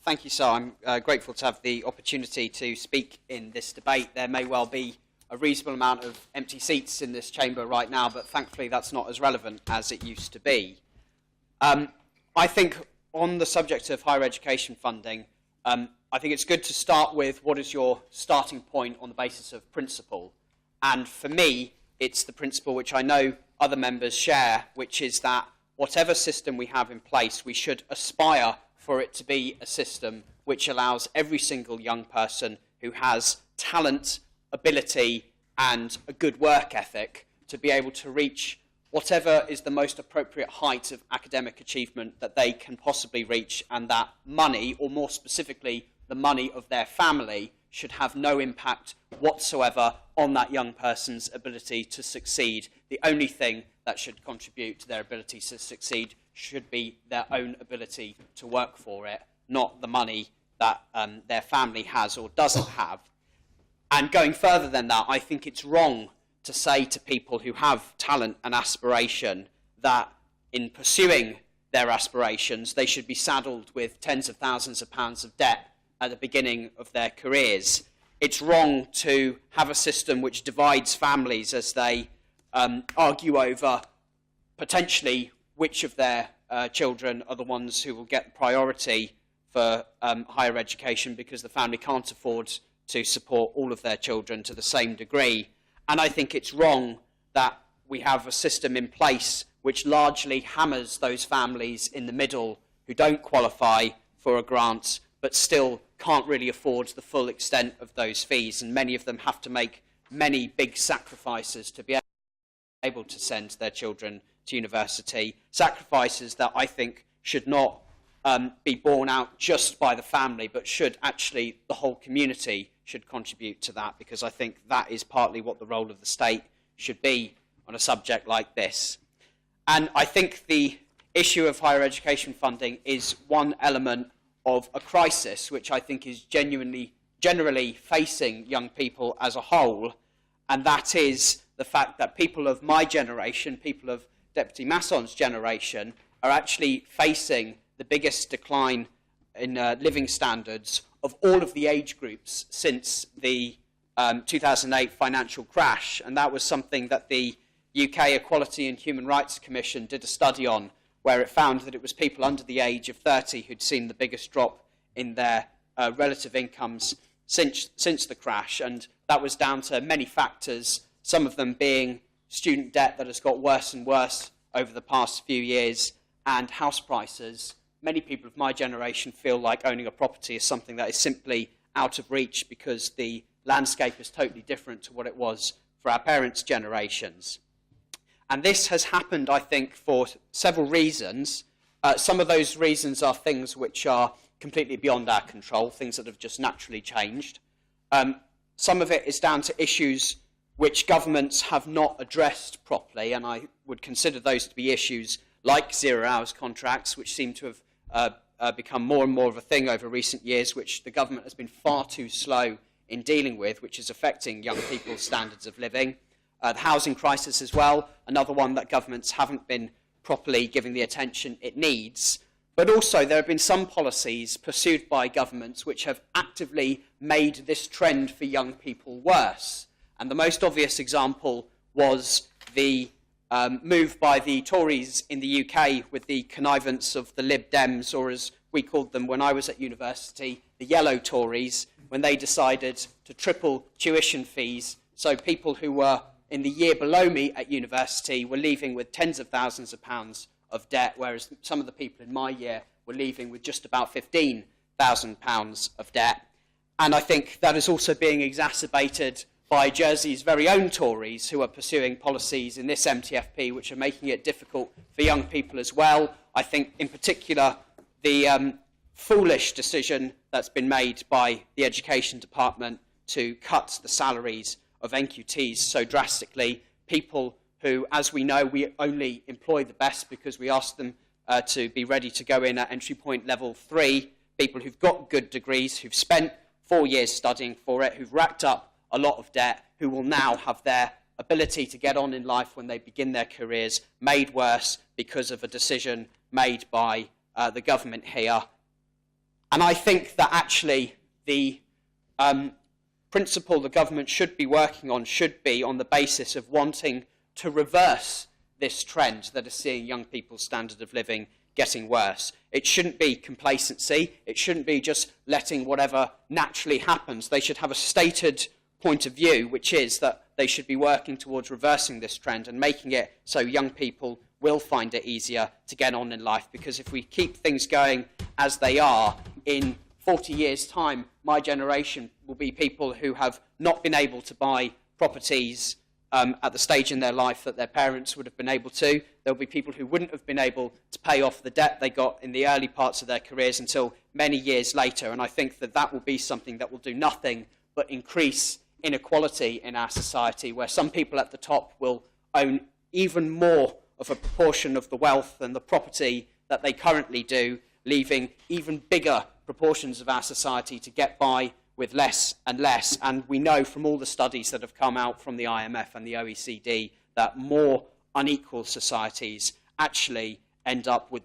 Thank you, sir. I'm grateful to have the opportunity to speak in this debate. There may well be a reasonable amount of empty seats in this chamber right now, but thankfully that's not as relevant as it used to be. I think on the subject of higher education funding, I think it's good to start with what is your starting point on the basis of principle. And for me, it's the principle which I know other members share, which is that whatever system we have in place, we should aspire for it to be a system which allows every single young person who has talent, ability, and a good work ethic to be able to reach whatever is the most appropriate height of academic achievement that they can possibly reach, and that money, or more specifically, the money of their family, should have no impact whatsoever on that young person's ability to succeed. The only thing that should contribute to their ability to succeed should be their own ability to work for it, not the money that their family has or doesn't have. And going further than that, I think it's wrong to say to people who have talent and aspiration that in pursuing their aspirations, they should be saddled with tens of thousands of pounds of debt at the beginning of their careers. It's wrong to have a system which divides families as they argue over potentially which of their children are the ones who will get priority for higher education because the family can't afford to support all of their children to the same degree. And I think it's wrong that we have a system in place which largely hammers those families in the middle who don't qualify for a grant but still can't really afford the full extent of those fees. And many of them have to make many big sacrifices to be able to send their children to university, sacrifices that I think should not be borne out just by the family, but should actually, the whole community should contribute to that, because I think that is partly what the role of the state should be on a subject like this. And I think the issue of higher education funding is one element of a crisis which I think is generally facing young people as a whole, and that is the fact that people of my generation, people of Deputy Masson's generation, are actually facing the biggest decline in living standards of all of the age groups since the 2008 financial crash. And that was something that the UK Equality and Human Rights Commission did a study on, where it found that it was people under the age of 30 who'd seen the biggest drop in their relative incomes since the crash. And that was down to many factors, some of them being student debt that has got worse and worse over the past few years, and house prices. Many people of my generation feel like owning a property is something that is simply out of reach because the landscape is totally different to what it was for our parents' generations. And this has happened, I think, for several reasons. Some of those reasons are things which are completely beyond our control, things that have just naturally changed. Some of it is down to issues which governments have not addressed properly, and I would consider those to be issues like zero-hours contracts, which seem to have become more and more of a thing over recent years, which the government has been far too slow in dealing with, which is affecting young people's standards of living. The housing crisis as well, another one that governments haven't been properly giving the attention it needs. But also there have been some policies pursued by governments which have actively made this trend for young people worse. And the most obvious example was the move by the Tories in the UK with the connivance of the Lib Dems, or as we called them when I was at university, the Yellow Tories, when they decided to triple tuition fees. So people who were in the year below me at university were leaving with tens of thousands of pounds of debt, whereas some of the people in my year were leaving with just about £15,000 of debt. And I think that is also being exacerbated by Jersey's very own Tories, who are pursuing policies in this MTFP which are making it difficult for young people as well. I think in particular the foolish decision that's been made by the Education Department to cut the salaries of NQTs so drastically, people who, as we know, we only employ the best because we ask them to be ready to go in at entry point level 3, people who've got good degrees, who've spent 4 years studying for it, who've racked up a lot of debt, who will now have their ability to get on in life when they begin their careers made worse because of a decision made by the government here. And I think that actually the principle the government should be working on should be on the basis of wanting to reverse this trend that is seeing young people's standard of living getting worse. It shouldn't be complacency. It shouldn't be just letting whatever naturally happens. They should have a stated point of view, which is that they should be working towards reversing this trend and making it so young people will find it easier to get on in life. Because if we keep things going as they are, in 40 years' time, my generation will be people who have not been able to buy properties at the stage in their life that their parents would have been able to. There will be people who wouldn't have been able to pay off the debt they got in the early parts of their careers until many years later. And I think that that will be something that will do nothing but increase inequality in our society, where some people at the top will own even more of a proportion of the wealth and the property that they currently do, leaving even bigger proportions of our society to get by with less and less. And we know from all the studies that have come out from the IMF and the OECD that more unequal societies actually end up with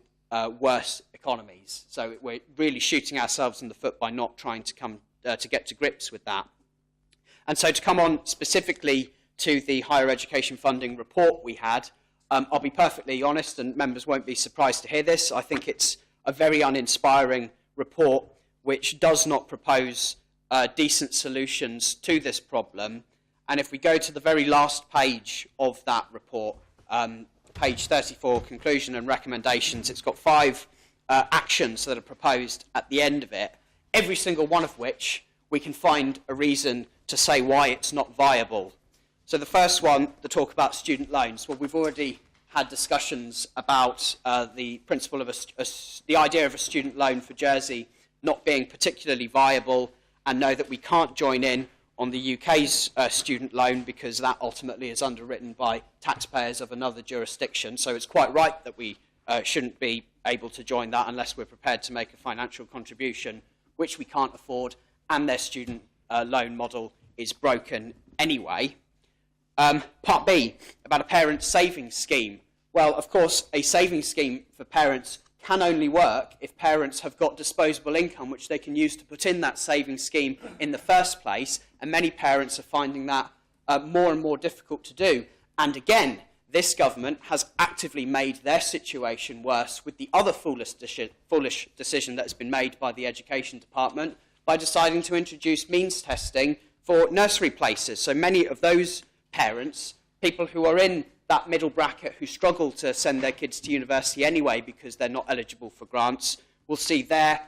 worse economies. So we're really shooting ourselves in the foot by not trying to get to grips with that. And so to come on specifically to the higher education funding report we had, I'll be perfectly honest, and members won't be surprised to hear this, I think it's a very uninspiring report which does not propose decent solutions to this problem. And if we go to the very last page of that report, page 34, conclusion and recommendations, it's got 5 actions that are proposed at the end of it, every single one of which we can find a reason to say why it's not viable. So the first one, the talk about student loans. Well, we've already had discussions about the principle of the idea of a student loan for Jersey not being particularly viable, and know that we can't join in on the UK's student loan because that ultimately is underwritten by taxpayers of another jurisdiction. So it's quite right that we shouldn't be able to join that unless we're prepared to make a financial contribution, which we can't afford, and their student loan model is broken anyway. Part B, about a parent savings scheme. Well, of course, a savings scheme for parents can only work if parents have got disposable income which they can use to put in that savings scheme in the first place, and many parents are finding that more and more difficult to do. And again, this government has actively made their situation worse with the other foolish decision that has been made by the Education Department by deciding to introduce means testing for nursery places. So many of those parents, people who are in that middle bracket who struggle to send their kids to university anyway because they're not eligible for grants, will see their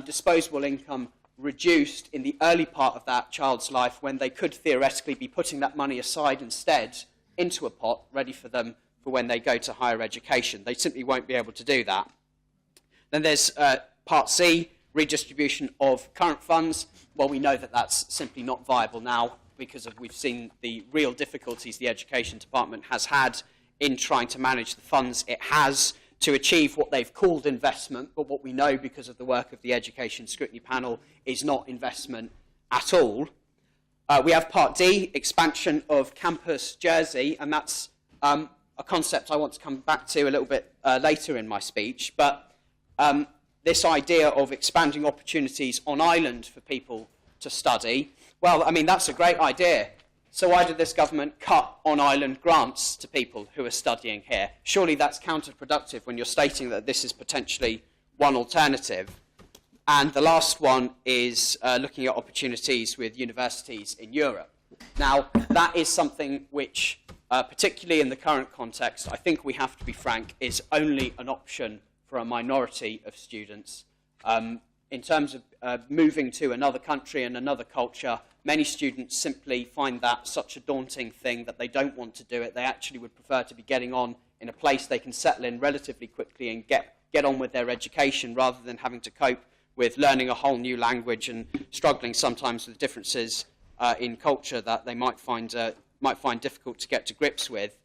disposable income reduced in the early part of that child's life when they could theoretically be putting that money aside instead into a pot ready for them for when they go to higher education. They simply won't be able to do that. Then there's Part C, redistribution of current funds. Well, we know that that's simply not viable now, because we've seen the real difficulties the Education Department has had in trying to manage the funds it has to achieve what they've called investment, but what we know because of the work of the Education Scrutiny Panel is not investment at all. We have Part D, expansion of Campus Jersey, and that's a concept I want to come back to a little bit later in my speech, but this idea of expanding opportunities on island for people to study, well, I mean, that's a great idea. So why did this government cut on-island grants to people who are studying here? Surely that's counterproductive when you're stating that this is potentially one alternative. And the last one is looking at opportunities with universities in Europe. Now, that is something which, particularly in the current context, I think we have to be frank, is only an option for a minority of students. In terms of moving to another country and another culture, many students simply find that such a daunting thing that they don't want to do it. They actually would prefer to be getting on in a place they can settle in relatively quickly and get on with their education rather than having to cope with learning a whole new language and struggling sometimes with differences in culture that they might find difficult to get to grips with.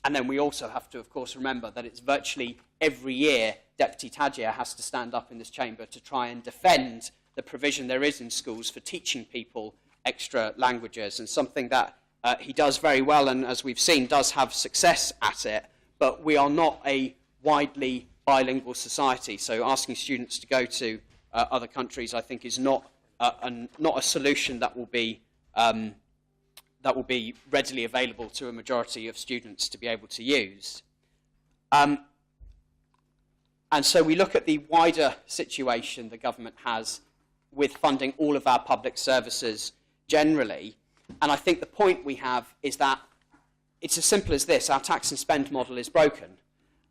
And then we also have to, of course, remember that it's virtually every year Deputy Tajir has to stand up in this chamber to try and defend the provision there is in schools for teaching people extra languages, and something that he does very well and, as we've seen, does have success at it. But we are not a widely bilingual society, so asking students to go to other countries, I think, is not a solution that will be readily available to a majority of students to be able to use. And so we look at the wider situation the government has with funding all of our public services generally, and I think the point we have is that it's as simple as this: our tax and spend model is broken,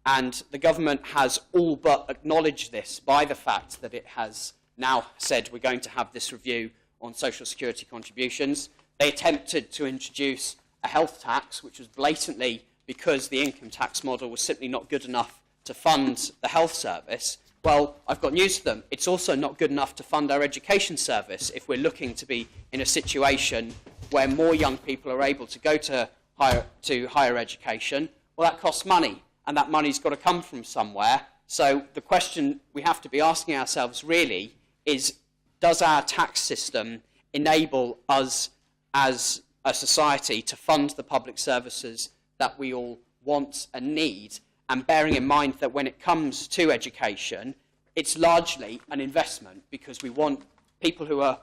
and the government has all but acknowledged this by the fact that it has now said we're going to have this review on social security contributions. They attempted to introduce a health tax, which was blatantly because the income tax model was simply not good enough to fund the health service. Well, I've got news for them. It's also not good enough to fund our education service if we're looking to be in a situation where more young people are able to go to higher education. Well, that costs money, and that money's got to come from somewhere. So the question we have to be asking ourselves really is, does our tax system enable us as a society to fund the public services that we all want and need? And bearing in mind that when it comes to education, it's largely an investment, because we want people who are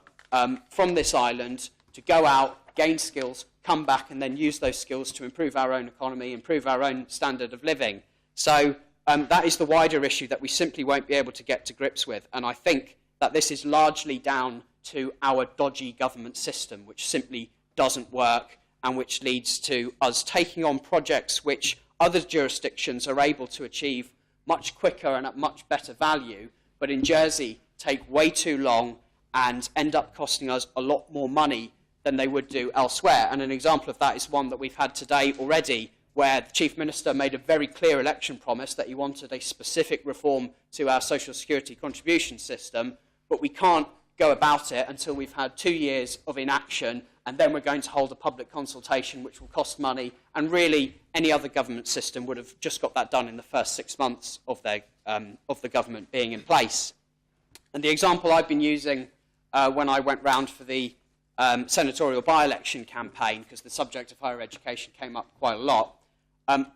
from this island to go out, gain skills, come back, and then use those skills to improve our own economy, improve our own standard of living. So that is the wider issue that we simply won't be able to get to grips with. And I think that this is largely down to our dodgy government system, which simply doesn't work, and which leads to us taking on projects which other jurisdictions are able to achieve much quicker and at much better value, but in Jersey take way too long and end up costing us a lot more money than they would do elsewhere. And an example of that is one that we've had today already, where the Chief Minister made a very clear election promise that he wanted a specific reform to our social security contribution system, but we can't go about it until we've had 2 years of inaction, and then we're going to hold a public consultation which will cost money, and really any other government system would have just got that done in the first 6 months of the government being in place. And the example I've been using when I went round for the senatorial by-election campaign, because the subject of higher education came up quite a lot,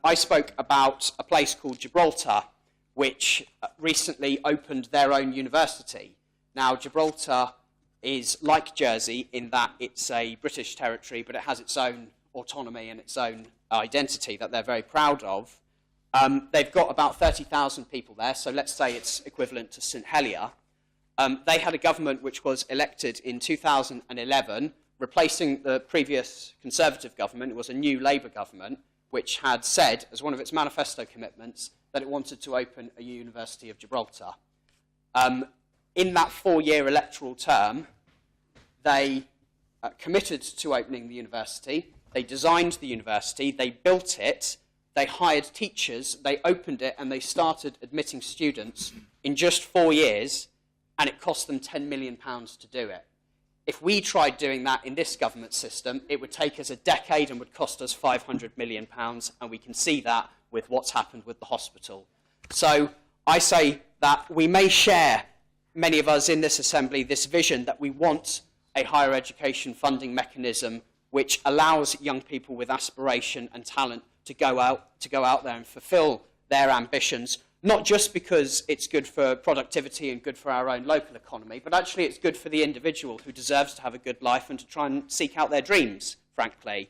I spoke about a place called Gibraltar, which recently opened their own university. Now, Gibraltar is like Jersey in that it's a British territory, but it has its own autonomy and its own identity that they're very proud of. They've got about 30,000 people there, so let's say it's equivalent to St Helier. They had a government which was elected in 2011, replacing the previous Conservative government. It was a new Labour government, which had said, as one of its manifesto commitments, that it wanted to open a University of Gibraltar. In that 4-year electoral term, they committed to opening the university, they designed the university, they built it, they hired teachers, they opened it, and they started admitting students in just 4 years, and it cost them £10 million to do it. If we tried doing that in this government system, it would take us a decade and would cost us £500 million, and we can see that with what's happened with the hospital. So I say that we may share, many of us in this assembly, this vision that we want a higher education funding mechanism which allows young people with aspiration and talent to go out there and fulfill their ambitions, not just because it's good for productivity and good for our own local economy, but actually it's good for the individual who deserves to have a good life and to try and seek out their dreams, frankly.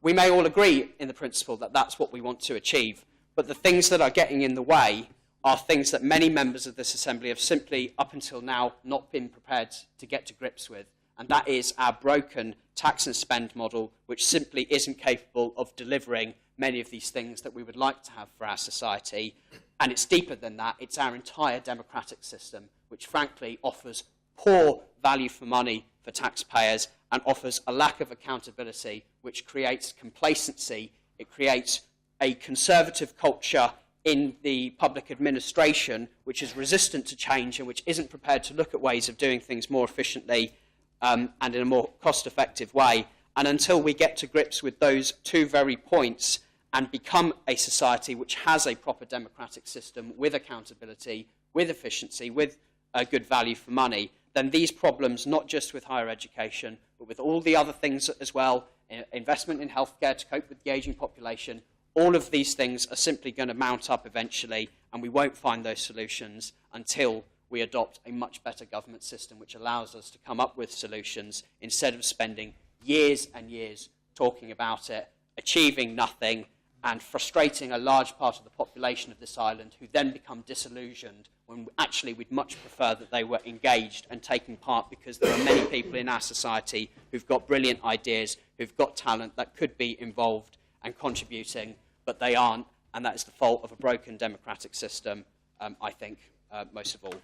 We may all agree in the principle that that's what we want to achieve, but the things that are getting in the way are things that many members of this assembly have simply, up until now, not been prepared to get to grips with, and that is our broken tax and spend model, which simply isn't capable of delivering many of these things that we would like to have for our society. And it's deeper than that. It's our entire democratic system, which frankly offers poor value for money for taxpayers and offers a lack of accountability, which creates complacency. It creates a conservative culture in the public administration, which is resistant to change and which isn't prepared to look at ways of doing things more efficiently and in a more cost-effective way. And until we get to grips with those two very points and become a society which has a proper democratic system with accountability, with efficiency, with good value for money, then these problems, not just with higher education, but with all the other things as well, investment in healthcare to cope with the ageing population, all of these things are simply going to mount up eventually, and we won't find those solutions until we adopt a much better government system which allows us to come up with solutions instead of spending years and years talking about it, achieving nothing, and frustrating a large part of the population of this island who then become disillusioned when actually we'd much prefer that they were engaged and taking part, because there are many people in our society who've got brilliant ideas, who've got talent that could be involved and contributing, but they aren't, and that is the fault of a broken democratic system, I think, most of all.